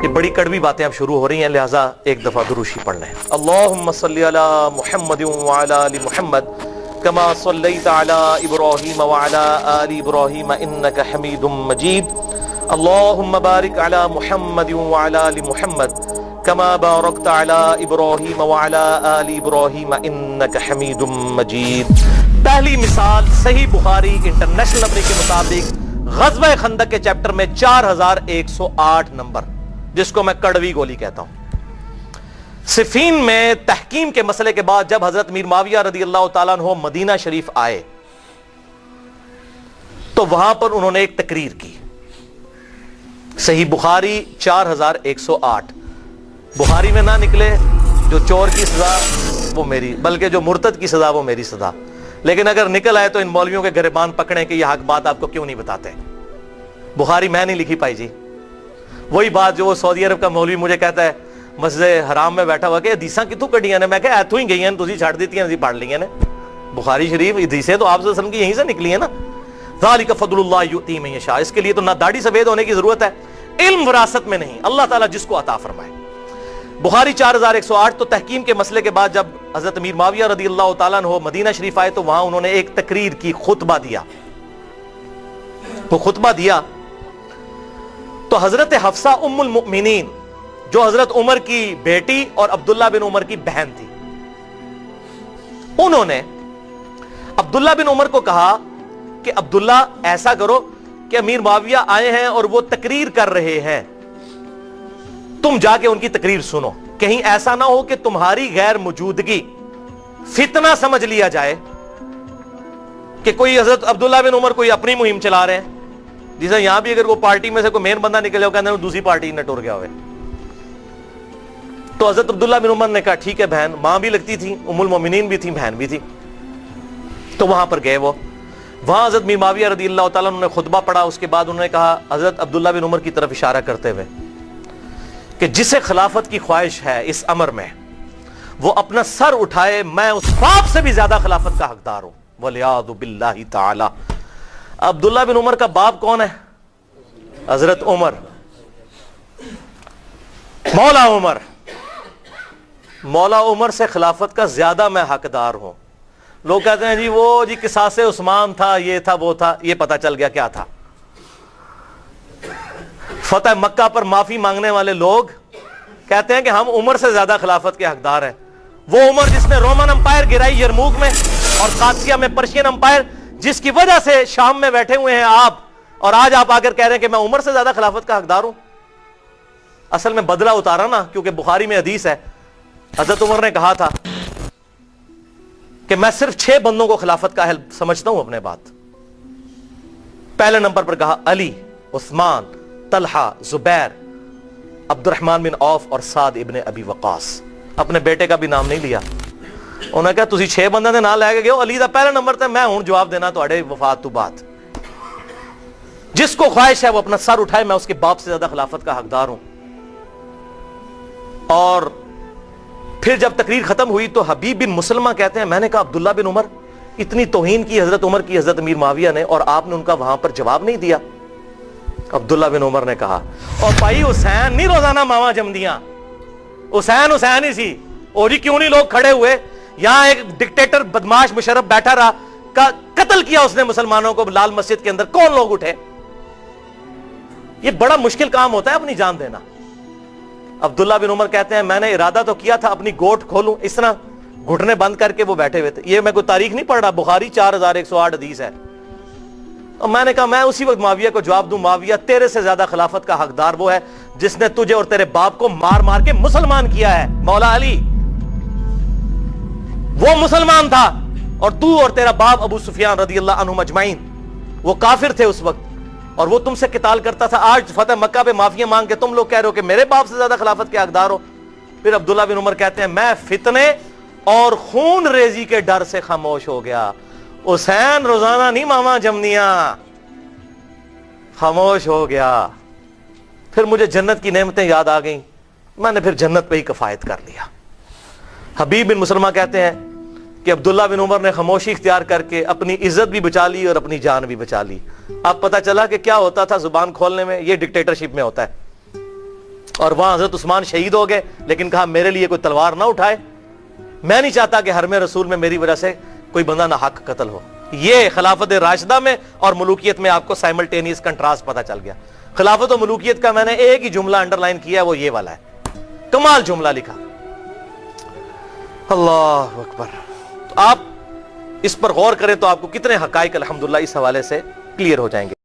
یہ بڑی کڑوی باتیں اب شروع ہو رہی ہیں، لہٰذا ایک دفعہ دروشی پڑھ لیں۔ اللہم صلی علی محمد وعلی آل محمد کما صلیت علی ابراہیم وعلی آل ابراہیم انک حمید مجید۔ اللہم بارک علی محمد وعلی آل محمد کما بارکت علی ابراہیم وعلی آل ابراہیم انک حمید مجید۔ پہلی مثال صحیح بخاری انٹرنیشنل نمبر کے مطابق غزوہ خندق کے چیپٹر میں 4108 نمبر، جس کو میں کڑوی گولی کہتا ہوں۔ صفین میں تحکیم کے مسئلے کے بعد جب حضرت امیر معاویہ رضی اللہ تعالیٰ عنہ مدینہ شریف آئے تو وہاں پر انہوں نے ایک تقریر کی۔ صحیح بخاری 4108۔ بخاری میں نہ نکلے جو چور کی سزا وہ میری، بلکہ جو مرتد کی سزا وہ میری سزا، لیکن اگر نکل آئے تو ان مولویوں کے گریبان پکڑیں کہ یہ حق بات آپ کو کیوں نہیں بتاتے۔ بخاری میں نہیں لکھی پائی جی، وہی بات جو وہ سعودی عرب کا مولوی مجھے کہتا ہے مسجد حرام میں بیٹھا ہوا کہ حدیثاں کتوں کٹیاں نے، میں کہ ایتھوں ہی گئی ہیں تسی چھڑ دیتی ہیں، پڑھ لی ہیں نے۔ بخاری شریف حدیثیں تو آپ صلی اللہ علیہ وسلم کی یہیں سے نکلی ہیں نا۔ ذالک فضل اللہ یؤتی من یشاء، اس کے لیے تو نہ داڑھی سفید ہونے کی ضرورت ہے، علم وراثت میں نہیں، اللہ تعالیٰ جس کو عطا فرمائے۔ بخاری 4108۔ تو تحکیم کے مسئلے کے بعد جب حضرت امیر معاویہ رضی اللہ تعالیٰ عنہ مدینہ شریف آئے تو وہاں انہوں نے ایک تقریر کی، خطبہ دیا۔ وہ خطبہ دیا تو حضرت حفصہ ام المؤمنین جو حضرت عمر کی بیٹی اور عبداللہ بن عمر کی بہن تھی، انہوں نے عبداللہ بن عمر کو کہا کہ عبداللہ ایسا کرو کہ امیر معاویہ آئے ہیں اور وہ تقریر کر رہے ہیں، تم جا کے ان کی تقریر سنو، کہیں ایسا نہ ہو کہ تمہاری غیر موجودگی فتنہ سمجھ لیا جائے کہ کوئی حضرت عبداللہ بن عمر کوئی اپنی مہم چلا رہے ہیں، جیسے یہاں بھی اگر وہ پارٹی میں سے کوئی مین بندہ نکلے ہو کہتے ہیں دوسری پارٹی نہ ٹور گیا ہوئے۔ تو حضرت عبداللہ بن عمر نے کہا ٹھیک ہے، بہن ماں بھی لگتی تھی، ام المومنین بھی تھی، بہن بھی تھی۔ تو وہاں پر گئے، وہ وہاں حضرت امیر معاویہ رضی اللہ تعالیٰ عنہ نے خطبہ پڑھا۔ اس کے بعد انہوں نے کہا حضرت عبداللہ بن عمر کی طرف اشارہ کرتے ہوئے کہ جسے خلافت کی خواہش ہے اس امر میں وہ اپنا سر اٹھائے، میں اس باپ سے بھی زیادہ خلافت کا حقدار ہوں، وَلِعَاذُ بِاللَّهِ تَعَالَى۔ عبداللہ بن عمر کا باپ کون ہے؟ حضرت عمر، مولا عمر۔ مولا عمر سے خلافت کا زیادہ میں حقدار ہوں۔ لوگ کہتے ہیں جی وہ جی قصاص عثمان تھا، یہ تھا وہ تھا، یہ پتہ چل گیا کیا تھا۔ فتح مکہ پر معافی مانگنے والے لوگ کہتے ہیں کہ ہم عمر سے زیادہ خلافت کے حقدار ہیں۔ وہ عمر جس نے رومن امپائر گرائی یرموک میں اور قادسیہ میں پرشین امپائر، جس کی وجہ سے شام میں بیٹھے ہوئے ہیں آپ، اور آج آپ آ کر کہہ رہے ہیں کہ میں عمر سے زیادہ خلافت کا حقدار ہوں۔ اصل میں بدلہ اتارا نا، کیونکہ بخاری میں حدیث ہے حضرت عمر نے کہا تھا کہ میں صرف 6 بندوں کو خلافت کا اہل سمجھتا ہوں اپنے بات۔ پہلے نمبر پر کہا علی، عثمان، طلحہ، زبیر، عبد الرحمن بن عوف اور سعد ابن ابی وقاص۔ اپنے بیٹے کا بھی نام نہیں لیا۔ انہوں نے کہا تسی 6 بندوں دے نام لے کے گئے ہو، علی دا پہلا نمبر تے میں ہوں جواب دینا تواڈے وفات تو بعد۔ جس کو خواہش ہے وہ اپنا سر اٹھائے، میں اس کے باپ سے زیادہ خلافت کا حقدار ہوں۔ اور پھر جب تقریر ختم ہوئی تو حبیب بن مسلمہ کہتے ہیں میں نے کہا عبداللہ بن عمر، اتنی توہین کی حضرت عمر کی حضرت امیر معاویہ نے اور آپ نے ان کا وہاں پر جواب نہیں دیا۔ عبداللہ بن عمر نے کہا اور بھائی حسین نہیں روزانہ ماواں جمدیاں، حسین حسین ہی سی، اور جی کیوں نہیں لوگ کھڑے ہوئے؟ یہاں ایک ڈکٹیٹر بدماش مشرف بیٹھا رہا، قتل کیا اس نے مسلمانوں کو لال مسجد کے اندر، کون لوگ اٹھے؟ یہ بڑا مشکل کام ہوتا ہے اپنی جان دینا۔ عبداللہ بن عمر کہتے ہیں میں نے ارادہ تو کیا تھا اپنی گوٹ کھولوں، اس طرح گھٹنے بند کر کے وہ بیٹھے ہوئے تھے۔ یہ میں کوئی تاریخ نہیں پڑھ رہا، بخاری 4108 حدیث ہے۔ اور میں نے کہا میں اسی وقت معاویہ کو جواب دوں، معاویہ تیرے سے زیادہ خلافت کا حقدار وہ ہے جس نے تجھے اور تیرے باپ کو مار مار کے مسلمان کیا ہے، مولا علی۔ وہ مسلمان تھا اور تو اور تیرا باپ ابو سفیان رضی اللہ عنہم اجمعین وہ کافر تھے اس وقت، اور وہ تم سے قتال کرتا تھا۔ آج فتح مکہ پہ معافی مانگ کے تم لوگ کہہ رہے ہو کہ میرے باپ سے زیادہ خلافت کے حقدار ہو۔ پھر عبداللہ بن عمر کہتے ہیں میں فتنے اور خون ریزی کے ڈر سے خاموش ہو گیا۔ حسین روزانہ نہیں ماما جمنیاں، خاموش ہو گیا۔ پھر مجھے جنت کی نعمتیں یاد آ گئیں، میں نے پھر جنت پہ ہی کفایت کر لیا۔ حبیب بن مسلمہ کہتے ہیں کہ عبداللہ بن عمر نے خاموشی اختیار کر کے اپنی عزت بھی بچا لی اور اپنی جان بھی بچا لی۔ اب پتہ چلا کہ کیا ہوتا تھا زبان کھولنے میں، یہ ڈکٹیٹرشپ میں ہوتا ہے۔ اور وہاں حضرت عثمان شہید ہو گئے، لیکن کہا میرے لیے کوئی تلوار نہ اٹھائے، میں نہیں چاہتا کہ حرم رسول میں میری وجہ سے کوئی بندہ نہ حق قتل ہو۔ یہ خلافت راشدہ میں اور ملوکیت میں آپ کو سائملٹینیس کنٹراسٹ پتہ چل گیا۔ خلافت و ملوکیت کا میں نے ایک ہی جملہ انڈر لائن کیا ہے، وہ یہ والا ہے، کمال جملہ لکھا۔ اللہ اکبر۔ تو آپ اس پر غور کریں تو آپ کو کتنے حقائق الحمدللہ اس حوالے سے کلیئر ہو جائیں گے۔